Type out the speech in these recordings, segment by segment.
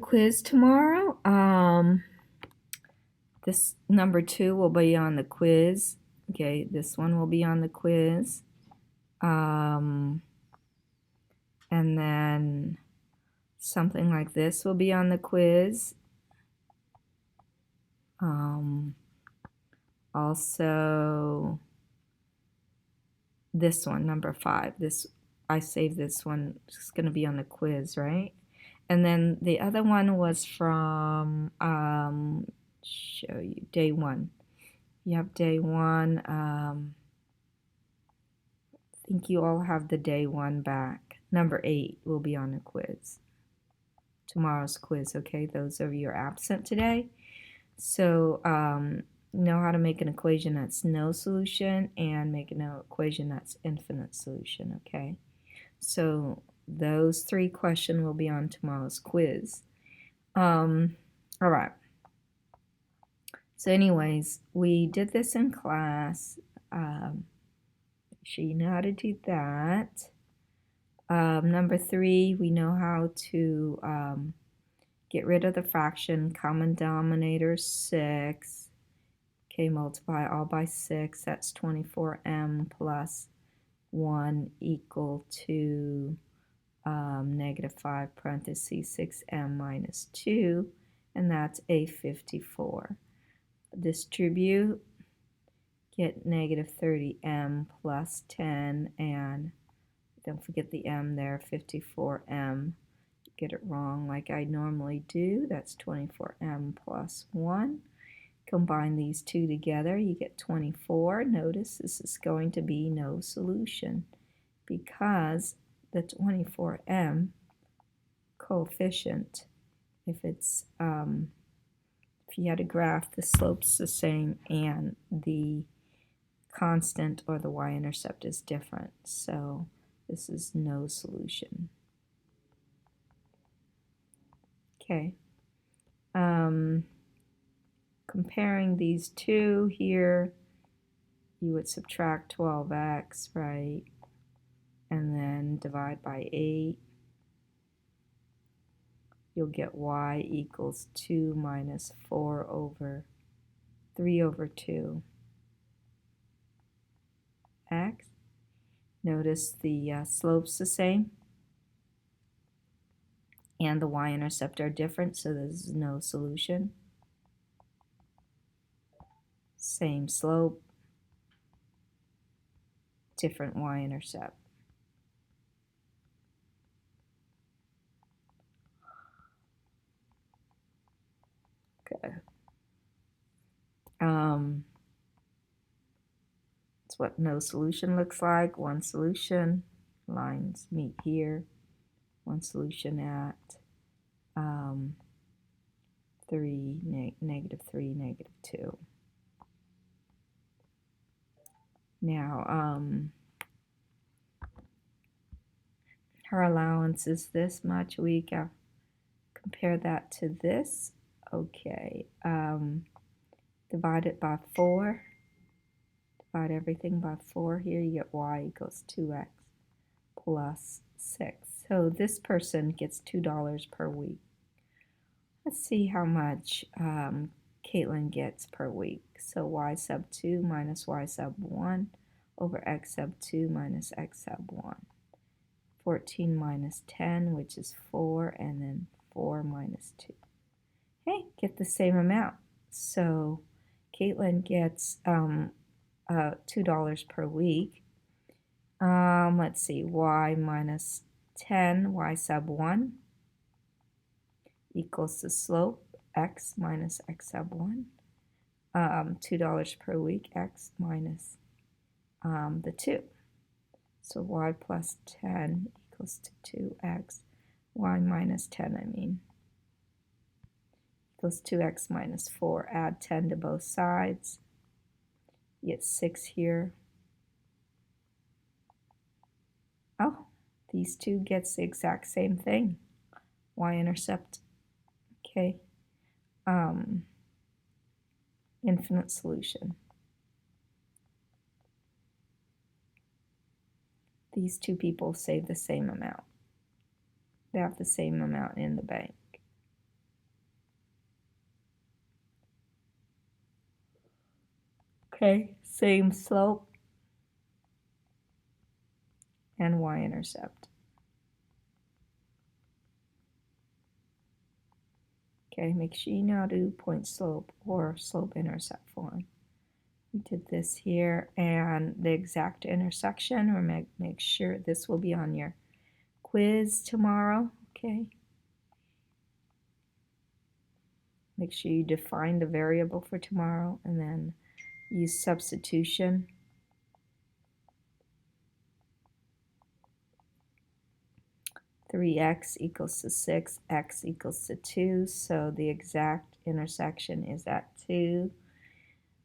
Quiz tomorrow. This number 2 will be on the quiz. Okay, this one will be on the quiz. And then something like this will be on the quiz. Also, this one, number 5. I saved this one. It's going to be on the quiz, right? And then the other one was from show you day 1. You have day 1. I think you all have the day 1 back. Number 8 will be on the quiz. Tomorrow's quiz, okay? Those of you are absent today. So know how to make an equation that's no solution and make an equation that's infinite solution, okay? So those 3 questions will be on tomorrow's quiz. All right. So anyways, we did this in class. Make sure you know how to do that. Number 3, we know how to get rid of the fraction. Common denominator 6. Okay, multiply all by 6. That's 24m plus 1 equal to negative 5 parentheses 6m minus 2, and that's a 54. Distribute, get negative 30m plus 10, and don't forget the m there, 54m. Get it wrong like I normally do. That's 24m plus 1. Combine these two together, you get 24. Notice this is going to be no solution because the 24m coefficient, if you had a graph, the slope's the same and the constant or the y-intercept is different. So this is no solution. Okay. Comparing these two here, you would subtract 12x, right? And then divide by 8. You'll get y equals 2 minus 4 over 3 over 2 x. Notice the slope's the same and the y-intercept are different, so there's no solution. Same slope, different y-intercept. Okay. That's what no solution looks like. One solution, lines meet here. One solution at 3, negative 3, negative 2. Now, her allowance is this much. We can compare that to this. Okay, divide it by 4. Divide everything by 4 here. You get y equals 2x plus 6. So this person gets $2 per week. Let's see how much Caitlin gets per week. So y sub 2 minus y sub 1 over x sub 2 minus x sub 1. 14 minus 10, which is 4, and then 4 minus 2. Hey, get the same amount. So Caitlin gets $2 per week. Let's see, y minus 10, y sub 1 equals the slope, x minus x sub 1. $2 per week, x minus the 2. So y plus 10 equals to 2x. Y minus 10, I mean, equals 2x minus 4. Add 10 to both sides. You get 6 here. Oh, these two gets the exact same thing. Y-intercept. Okay. Infinite solution. These two people save the same amount. They have the same amount in the bank. Okay, same slope and y-intercept. Okay, make sure you know how to do point slope or slope-intercept form. We did this here, and the exact intersection, or make sure this will be on your quiz tomorrow, okay? Make sure you define the variable for tomorrow, and then use substitution. Three x equals to 6, x equals to 2, so the exact intersection is at 2.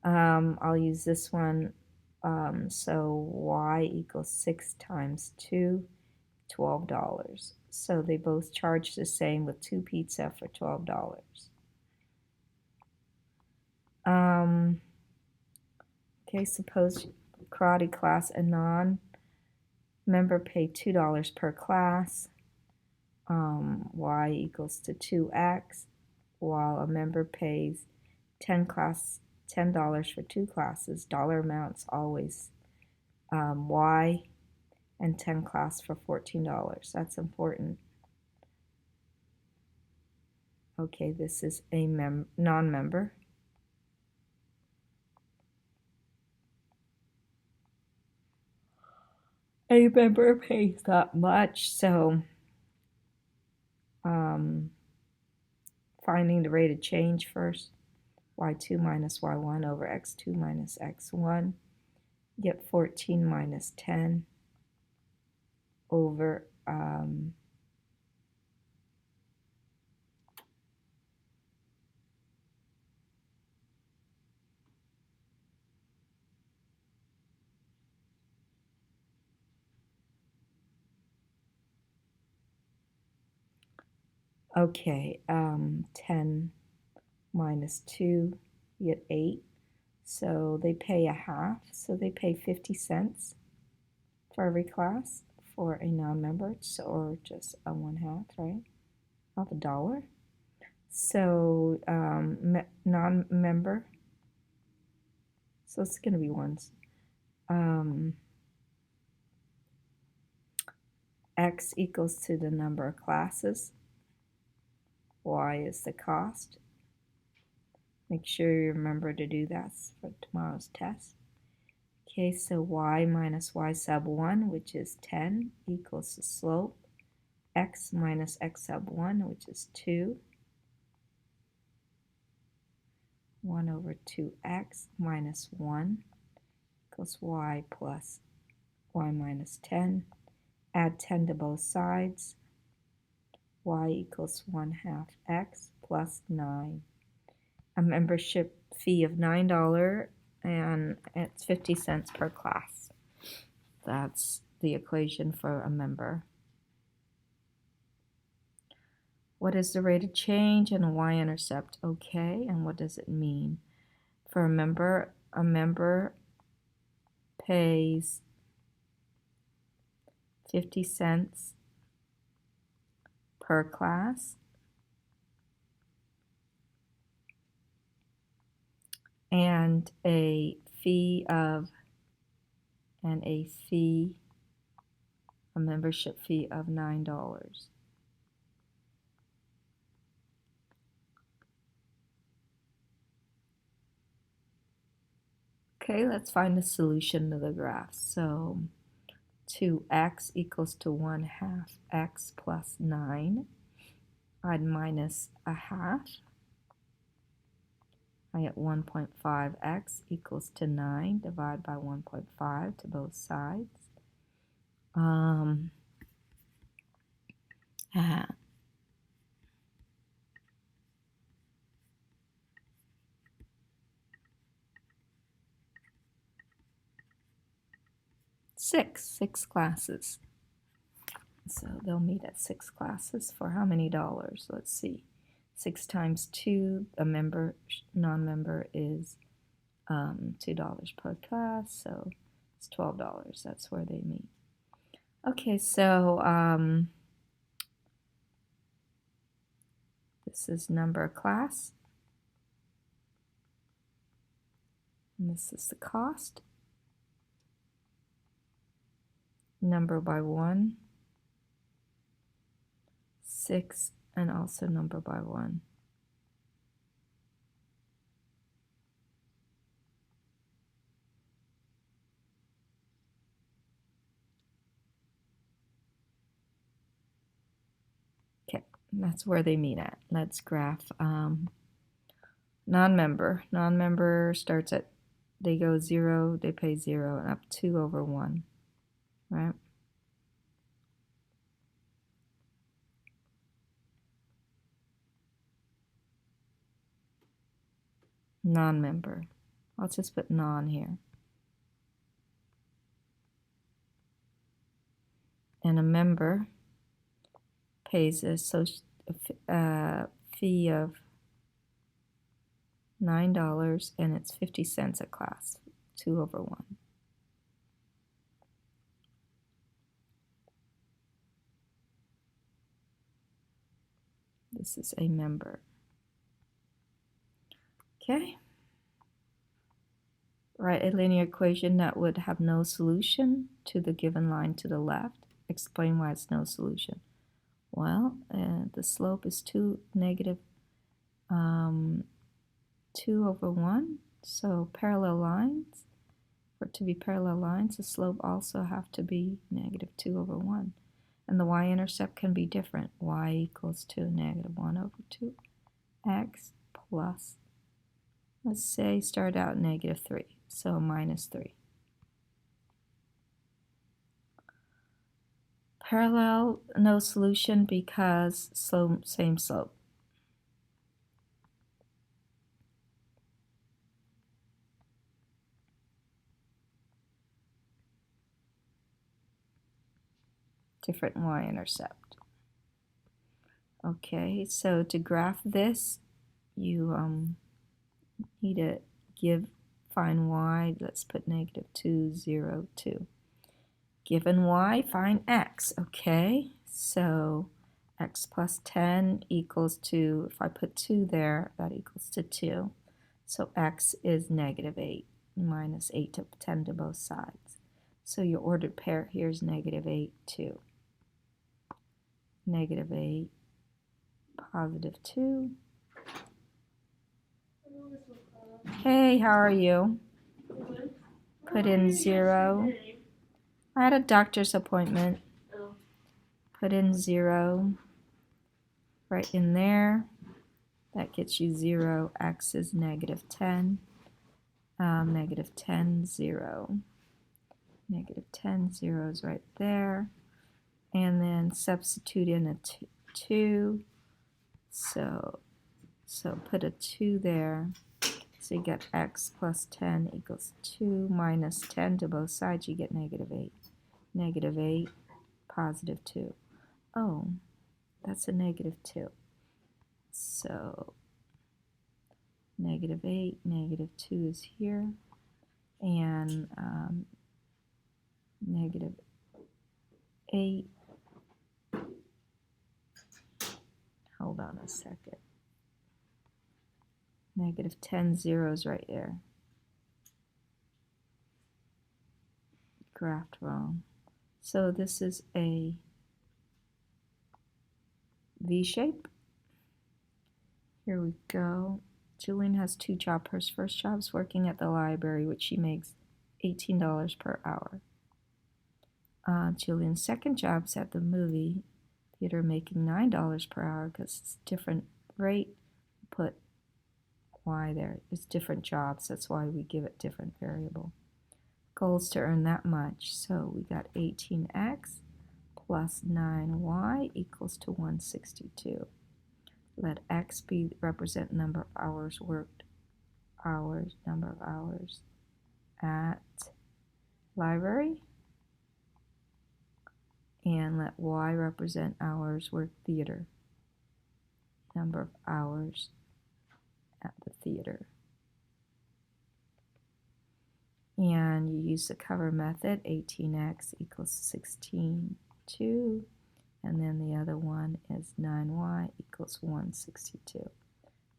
I'll use this one, so y equals 6 times 2, $12. So they both charge the same with 2 pizza for $12. Okay, suppose karate class, a non-member pay $2 per class. Y equals to 2x, while a member pays $10 for 2 classes. Dollar amounts always Y, and 10 class for $14. That's important. Okay, this is a non-member. A member pays that much, so finding the rate of change first. Y2 minus Y1 over X2 minus X1. Get 14 minus 10 over okay, 10 minus 2, you get 8. So they pay a half, so they pay 50 cents for every class for a non-member, or just a 1/2, right? Of $1. So non-member, so it's going to be ones. X equals to the number of classes. Y is the cost. Make sure you remember to do that for tomorrow's test. Okay, so y minus y sub 1, which is 10, equals the slope. X minus x sub 1, which is 2. 1 over 2x minus 1 equals y plus y minus 10. Add 10 to both sides. Y equals 1/2 x plus 9. A membership fee of $9, and it's 50 cents per class. That's the equation for a member. What is the rate of change and a y-intercept? Okay, and what does it mean? For a member pays 50 cents per class, and a membership fee of $9. Okay, let's find the solution to the graph. So 2x equals to 1/2 x plus 9. I'd minus a half. I get 1.5x equals to 9. Divide by 1.5 to both sides. Uh, 6 classes. So they'll meet at 6 classes for how many dollars? Let's see. 6 times 2, a non-member is $2 per class, so it's $12. That's where they meet. Okay, so this is number of class. And this is the cost. Number by 1, 6, and also number by 1. Okay, that's where they meet at. Let's graph non-member. Non-member starts at, they go 0, they pay 0, and up 2 over 1, right? Non-member. I'll just put non here. And a member pays a fee of $9, and it's 50 cents a class, 2 over 1. This is a member. Okay. Write a linear equation that would have no solution to the given line to the left. Explain why it's no solution. Well, the slope is 2 negative 2 over 1. So parallel lines, for it to be parallel lines, the slope also have to be negative 2 over 1. And the y-intercept can be different. Y equals to negative 1 over 2 x plus, let's say, start out negative 3, so minus 3. Parallel, no solution because slope, same slope. Different y-intercept. Okay, so to graph this, you need to find y. Let's put negative 2, 0, 2. Given y, find x. Okay, so x plus 10 equals to, if I put 2 there, that equals to 2. So x is negative 8, minus 8 to 10 to both sides. So your ordered pair here is negative 8, 2. Negative 8, positive 2. Hey, how are you? Put in 0. I had a doctor's appointment. Put in 0 right in there. That gets you 0. X is negative 10. Negative 10, 0. Negative 10, 0 is right there. And then substitute in a 2. So put a 2 there. So you get x plus 10 equals 2 minus 10 to both sides. You get negative 8. Negative 8, positive 2. Oh, that's a negative 2. So negative 8, negative 2 is here. And negative 8. Hold on a second. Negative 10, 0 is right there. Graphed wrong. So this is a V shape. Here we go. Julian has 2 jobs. Her first job is working at the library, which she makes $18 per hour. Julian's second job is at the movie theater, making $9 per hour because it's different rate. Put y there. It's different jobs. That's why we give it different variable. Goal is to earn that much. So we got 18x plus 9y equals to 162. Let x be represent number of hours worked, number of hours at library, and let y represent hours worked theater, number of hours at the theater. And you use the cover method, 18x equals 16, 2. And then the other one is 9y equals 162.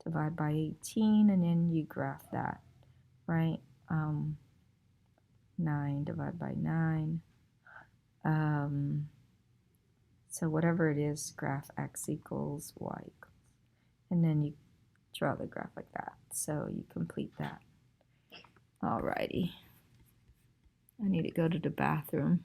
Divide by 18, and then you graph that, right? 9 divided by 9. So whatever it is, graph x equals y equals. And then you draw the graph like that. So you complete that. Alrighty. I need to go to the bathroom.